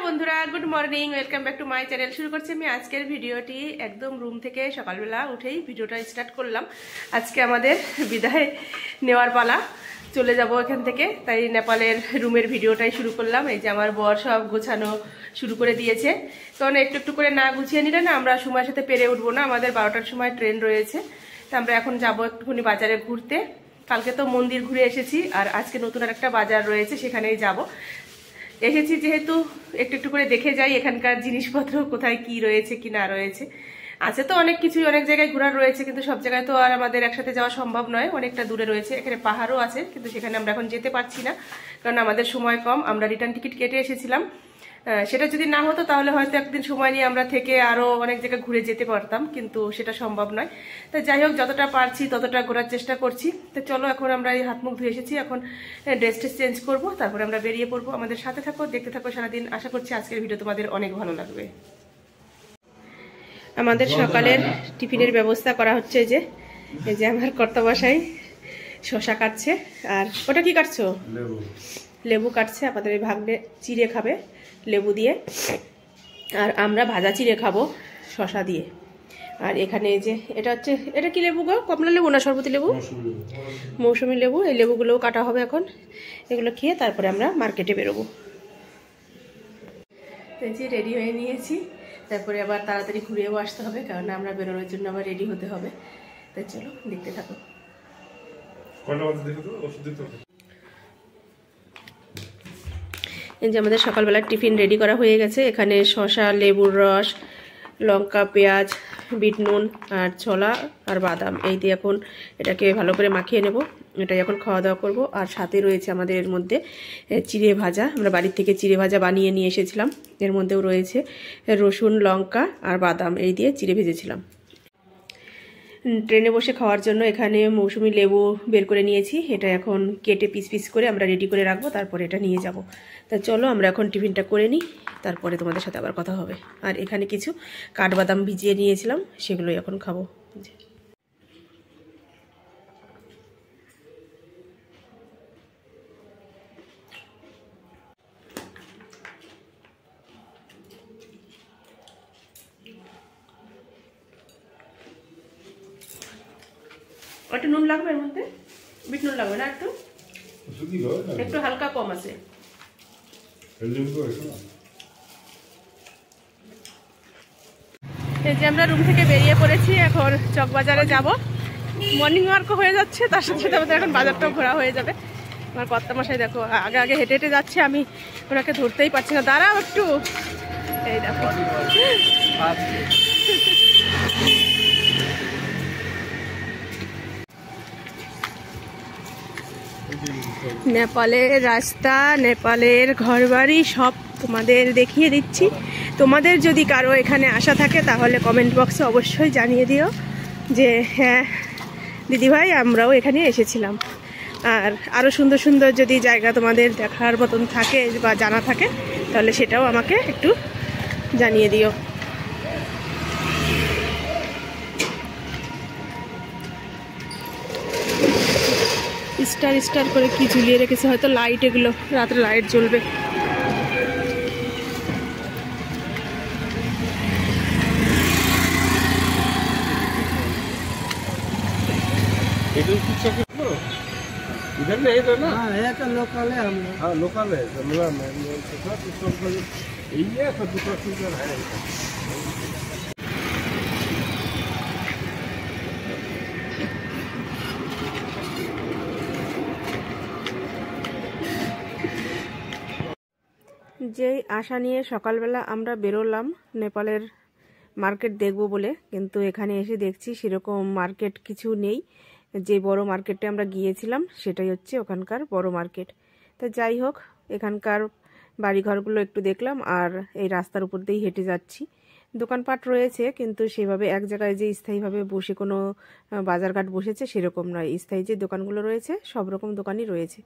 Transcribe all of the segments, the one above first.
বন্ধুরা, good morning, welcome back to my channel. শুরু করছি আমি আজকের ভিডিওটি। একদম রুম থেকে সকালবেলা উঠেই ভিডিওটা স্টার্ট করলাম। আজকে আমাদের বিদায় নেওয়ার পালা, চলে যাব এখান থেকে, তাই নেপালের রুমের ভিডিওটাই শুরু করলাম। এই যে আমার বর সব গোছানো শুরু করে দিয়েছে, কারণ একটু একটু করে না গুছিয়ে নিলে না আমরা সময়ের সাথে পেরে উঠবো না। আমাদের 12টার সময় ট্রেন রয়েছে, তা আমরা এখন যাবো একটুখানি বাজারে ঘুরতে। কালকে তো মন্দির ঘুরে এসেছি, আর আজকে নতুন আর একটা বাজার রয়েছে, সেখানেই যাব। এসেছি যেহেতু একটু একটু করে দেখে যাই এখানকার জিনিসপত্র কোথায় কি রয়েছে কি না রয়েছে। আছে তো অনেক কিছুই, অনেক জায়গায় ঘোরার রয়েছে, কিন্তু সব জায়গায় তো আর আমাদের একসাথে যাওয়া সম্ভব নয়, অনেকটা দূরে রয়েছে। এখানে পাহাড়ও আছে, কিন্তু সেখানে আমরা এখন যেতে পারছি না, কারণ আমাদের সময় কম। আমরা রিটার্ন টিকিট কেটে এসেছিলাম, সেটা যদি না হতো তাহলে হয়তো একদিন সময় নিয়ে আমরা থেকে আরও অনেক জায়গায় ঘুরে যেতে পারতাম, কিন্তু সেটা সম্ভব নয়। তো যাই হোক, যতটা পারছি ততটা ঘোরার চেষ্টা করছি। তো চলো, এখন আমরা এই হাত মুখ ধুয়ে এসেছি, এখন ড্রেস চেঞ্জ করবো, তারপরে আমরা বেরিয়ে পড়বো। আমাদের সাথে থাকো, দেখতে থাকো সারাদিন। আশা করছি আজকের ভিডিও তোমাদের অনেক ভালো লাগবে। আমাদের সকালের টিফিনের ব্যবস্থা করা হচ্ছে। এই যে আমার কর্তামশাই শশা কাটছে। আর ওটা কি কাটছো? লেবু কাটছে। আমাদের এই ভাগ্নে চিড়ে খাবে লেবু দিয়ে, আর আমরা ভাজা চিড়ে খাবো শশা দিয়ে। আর এখানে যে এটা কি লেবু গো? কমলা লেবু না শরবতী লেবু? মৌসুমী লেবু। এই লেবুগুলোও কাটা হবে এখন। এগুলো খেয়ে তারপরে আমরা মার্কেটে বেরোবো। এই যে রেডি হয়ে নিয়েছি, তারপরে আবার তাড়াতাড়ি ঘুরেও আসতে হবে, কারণ আমরা বেরোনোর জন্য আবার রেডি হতে হবে। তাই চলো, দেখতে থাকো। এই যে আমাদের সকালবেলার টিফিন রেডি করা হয়ে গেছে। এখানে শসা, লেবুর রস, লঙ্কা, পেঁয়াজ, বিট নুন আর ছোলা আর বাদাম, এই দিয়ে এখন এটাকে ভালো করে মাখিয়ে নেব। এটাই এখন খাওয়া দাওয়া করব। আর সাথে রয়েছে আমাদের এর মধ্যে চিড়ে ভাজা। আমরা বাড়ির থেকে চিড়ে ভাজা বানিয়ে নিয়ে এসেছিলাম। এর মধ্যেও রয়েছে রসুন, লঙ্কা আর বাদাম, এই দিয়ে চিড়ে ভেজেছিলাম। ট্রেনে বসে খাওয়ার জন্য এখানে মৌসুমী লেবু বের করে নিয়েছি। এটা এখন কেটে পিস পিস করে আমরা রেডি করে রাখবো, তারপরে এটা নিয়ে যাব। তা চলো, আমরা এখন টিফিনটা করে নিই, তারপরে তোমাদের সাথে আবার কথা হবে। আর এখানে কিছু কাঠবাদাম ভিজিয়ে নিয়েছিলাম, সেগুলোই এখন খাবো। একটু নুন লাগবে এর মধ্যে, বিট নুন লাগবে না? একটু হালকা কম আছে। এই যে আমরা রুম থেকে বেরিয়ে পড়েছি, এখন চকবাজারে যাব। মর্নিং ওয়ার্কও হয়ে যাচ্ছে, তার সাথে সাথে আমাদের এখন বাজারটাও ঘোরা হয়ে যাবে। আমার কর্তামশাই দেখো আগে আগে হেঁটে হেঁটে যাচ্ছে, আমি ওনাকে ধরতেই পারছি না। দাঁড়াও একটু। এই দেখো, নেপালের রাস্তা, নেপালের ঘরবাড়ি সব তোমাদের দেখিয়ে দিচ্ছি। তোমাদের যদি কারো এখানে আসা থাকে তাহলে কমেন্ট বক্সে অবশ্যই জানিয়ে দিও যে হ্যাঁ দিদিভাই, আমরাও এখানে এসেছিলাম। আর আরও সুন্দর সুন্দর যদি জায়গা তোমাদের দেখার মতন থাকে বা জানা থাকে, তাহলে সেটাও আমাকে একটু জানিয়ে দিও। স্টার স্টার করে কি ঝুলিয়ে রেখেছে, হয়তো লাইট, এগুলো রাত্রে লাইট জ্বলবে। इधर नहीं तो ना? हाँ, ये तो लोकल है हम लोग। हाँ, लोकल है तो मिला मैं यही है, तो दूसरा फिल्टर है। যেই আশা নিয়ে সকালবেলা আমরা বেরোলাম নেপালের মার্কেট দেখব বলে, কিন্তু এখানে এসে দেখছি সেরকম মার্কেট কিছু নেই। যে বড় মার্কেটে আমরা গিয়েছিলাম সেটাই হচ্ছে ওখানকার বড় মার্কেট। তো যাই হোক, এখানকার বাড়িঘরগুলো একটু দেখলাম, আর এই রাস্তার উপর দিয়েই হেঁটে যাচ্ছি। দোকানপাট রয়েছে, কিন্তু সেভাবে এক জায়গায় যে স্থায়ীভাবে বসে কোনো বাজারঘাট বসেছে সেরকম নয়। স্থায়ী যে দোকানগুলো রয়েছে সব রকম দোকানই রয়েছে।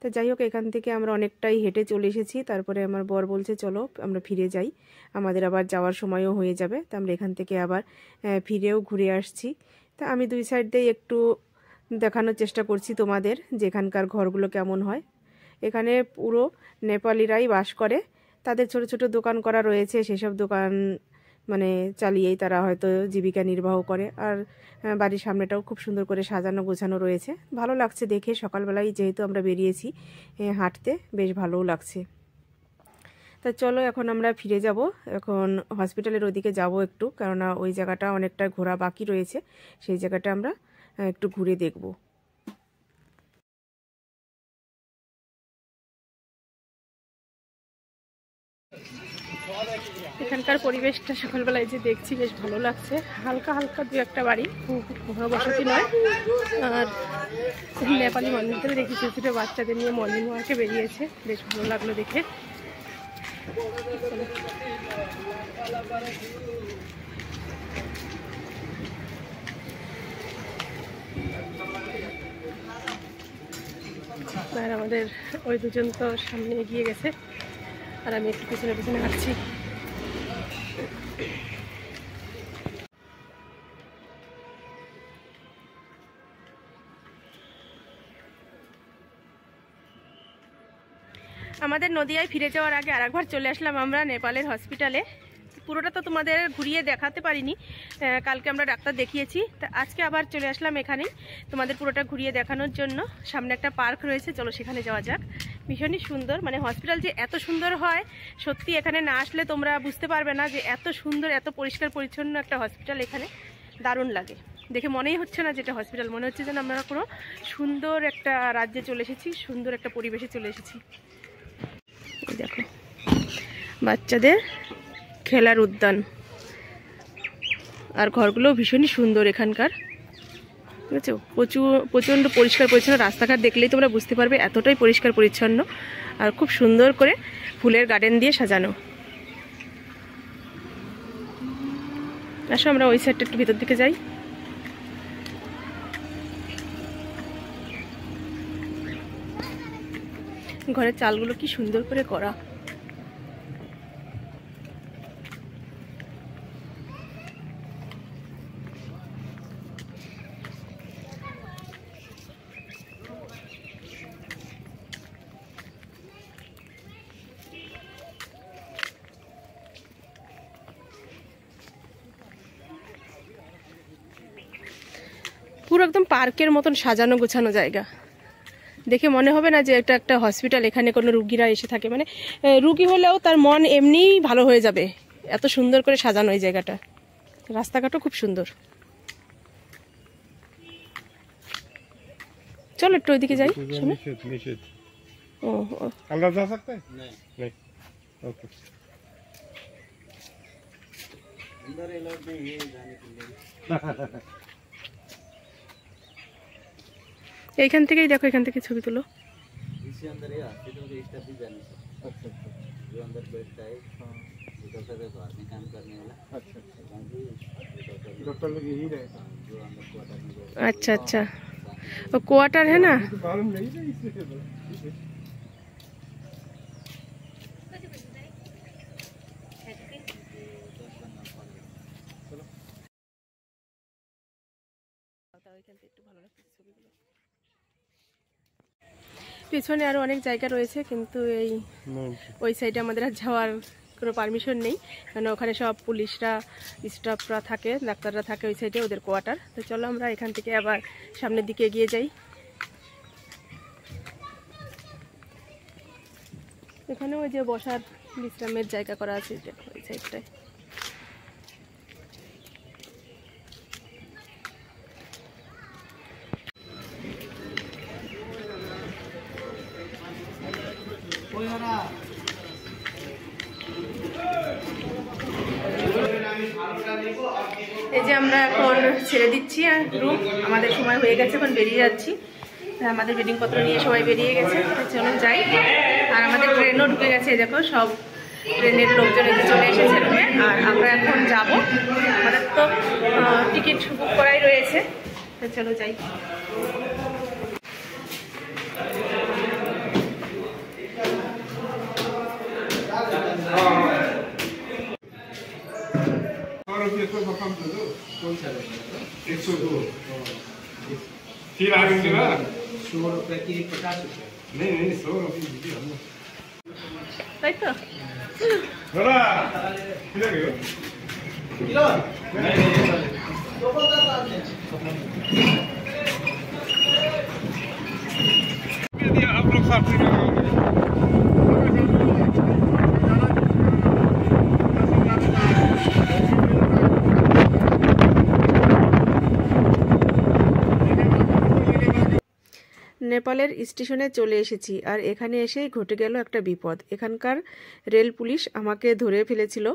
তো যাই হোক, এখান থেকে আমরা অনেকটাই হেঁটে চলে এসেছি। তারপরে আমার বর বলছে চলো আমরা ফিরে যাই, আমাদের আবার যাওয়ার সময়ও হয়ে যাবে। তো আমরা এখান থেকে আবার ফিরেও ঘুরে আসছি। তা আমি দুই সাইড দিয়ে একটু দেখানোর চেষ্টা করছি তোমাদের যে এখানকার ঘরগুলো কেমন হয়। এখানে পুরো নেপালিরাই বাস করে, তাদের ছোট ছোট দোকান করা রয়েছে, সেসব দোকান মানে চালিয়েই তারা হয়তো জীবিকা নির্বাহ করে। আর বাড়ির সামনেটাও খুব সুন্দর করে সাজানো গোছানো রয়েছে, ভালো লাগছে দেখে। সকালবেলায় যেহেতু আমরা বেরিয়েছি হাঁটতে, বেশ ভালোও লাগছে। তা চলো এখন আমরা ফিরে যাব, এখন হসপিটালের ওদিকে যাব একটু, কেননা ওই জায়গাটা অনেকটা ঘোরা বাকি রয়েছে, সেই জায়গাটা আমরা একটু ঘুরে দেখব। এখানকার পরিবেশটা সকালবেলায় যে দেখছি বেশ ভালো লাগছে, হালকা হালকা দু একটা বাড়ি, খুব ঘনবসতি নয়। আর নেপালি মানুষদের দেখি ছোটো ছোটো বাচ্চাদের নিয়ে মর্নিং ওয়াকে বেরিয়েছে, বেশ ভালো লাগলো দেখে। আর আমাদের ওই দুজন তো সামনে এগিয়ে গেছে, আর আমি একটু পিছনে পিছনে হাঁটছি। আমাদের নদিয়ায় ফিরে যাওয়ার আগে আরেকবার চলে আসলাম আমরা নেপালের হসপিটালে। পুরোটা তো তোমাদের ঘুরিয়ে দেখাতে পারিনি, কালকে আমরা ডাক্তার দেখিয়েছি, তা আজকে আবার চলে আসলাম এখানেই তোমাদের পুরোটা ঘুরিয়ে দেখানোর জন্য। সামনে একটা পার্ক রয়েছে, চলো সেখানে যাওয়া যাক। ভীষণই সুন্দর, মানে হসপিটাল যে এত সুন্দর হয় সত্যি এখানে না আসলে তোমরা বুঝতে পারবে না যে এত সুন্দর, এত পরিষ্কার পরিচ্ছন্ন একটা হসপিটাল এখানে। দারুণ লাগে দেখে, মনেই হচ্ছে না যেটা হসপিটাল, মনে হচ্ছে যেন আমরা কোনো সুন্দর একটা রাজ্যে চলে এসেছি, সুন্দর একটা পরিবেশে চলে এসেছি। দেখো বাচ্চাদের খেলার উদ্যান, আর ঘরগুলো ভীষণই সুন্দর এখানকার, ঠিক আছে। প্রচণ্ড পরিষ্কার পরিচ্ছন্ন, রাস্তাঘাট দেখলেই তোমরা বুঝতে পারবে এতটাই পরিষ্কার পরিচ্ছন্ন, আর খুব সুন্দর করে ফুলের গার্ডেন দিয়ে সাজানো। আসো আমরা ওই সাইডটা একটু ভিতর দিকে যাই। ঘরের চালগুলো কি সুন্দর করে করা। পুরো একদম পার্কের মতন সাজানো গোছানো জায়গা, দেখে মনে হবে না যে এটা একটা হসপিটাল, এখানে কোনো রুগীরা এসে থাকে। মানে রুগী হলেও তার মন এমনিই ভালো হয়ে যাবে, এত সুন্দর করে সাজানো এই জায়গাটা। রাস্তাঘাটও খুব সুন্দর। চলো একটু ওইদিকে যাই। ও আমরা যা सकते हैं नहीं ओके अंदर अलाउड नहीं है जाने के लिए। এইখান থেকেই দেখো, এখান থেকে ছবি তুলো। इसी अंदर है हॉस्पिटल के स्टाफ भी जाने से। अच्छा अच्छा, जो अंदर बैठता है डॉक्टर है, बाहर में काम करने वाला। अच्छा डॉक्टर लोग यही रहता है जो अंदर क्वार्टर में। अच्छा अच्छा, वो क्वार्टर है ना। मालूम नहीं है इससे। পেছনে আরো অনেক জায়গা রয়েছে, কিন্তু এই ওই সাইডে আমাদের আর যাওয়ার কোনো পারমিশন নেই, কারণ ওখানে সব পুলিশরা, স্টাফরা থাকে, ডাক্তাররা থাকে ওই সাইডে, ওদের কোয়ার্টার। তো চলো আমরা এখান থেকে আবার সামনের দিকে এগিয়ে যাই। এখানে ওই যে বসার বিশ্রামের জায়গা করা আছে, দেখো ওই সাইডটায়। এই যে আমরা এখন ছেড়ে দিচ্ছি রুম, আমাদের সময় হয়ে গেছে, এখন বেরিয়ে যাচ্ছি। আমাদের বেডিং পত্র নিয়ে সবাই বেরিয়ে গেছে, চলো যাই। আর আমাদের ট্রেনও ঢুকে গেছে, দেখো সব ট্রেনের লোকজন এসে চলে এসেছে রুমে। আর আমরা এখন যাব, আমাদের তো টিকিট বুক করাই রয়েছে, তো চলো যাই। फिर आएंगे ना 100 रुपये की 50 रुपये नहीं 100 रुपये दीजिए हम তাই তো নেপালের স্টেশনে চলে এসেছি আর এখানে এসেই ঘটে গেল একটা বিপদ। এখানকার রেল পুলিশ আমাকে ধরে ফেলেছিল,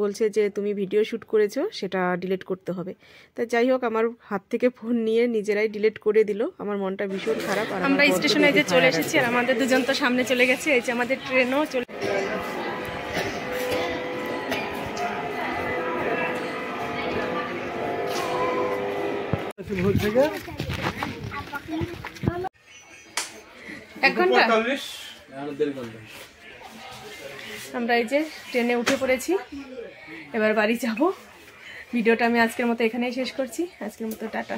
বলছে যে তুমি ভিডিও শ্যুট করেছো, সেটা ডিলিট করতে হবে। তা যাই হোক, আমার হাত থেকে ফোন নিয়ে নিজেরাই ডিলিট করে দিল। আমার মনটা ভীষণ খারাপ। আর আমরা স্টেশনে যে চলে এসেছি আর আমাদের দুজন তো সামনে চলে গেছে। এই যে আমাদের ট্রেনও চলে। আমরা এই যে ট্রেনে উঠে পড়েছি, এবার বাড়ি যাব। ভিডিওটা আমি আজকের মতো এখানেই শেষ করছি। আজকের মতো টাটা।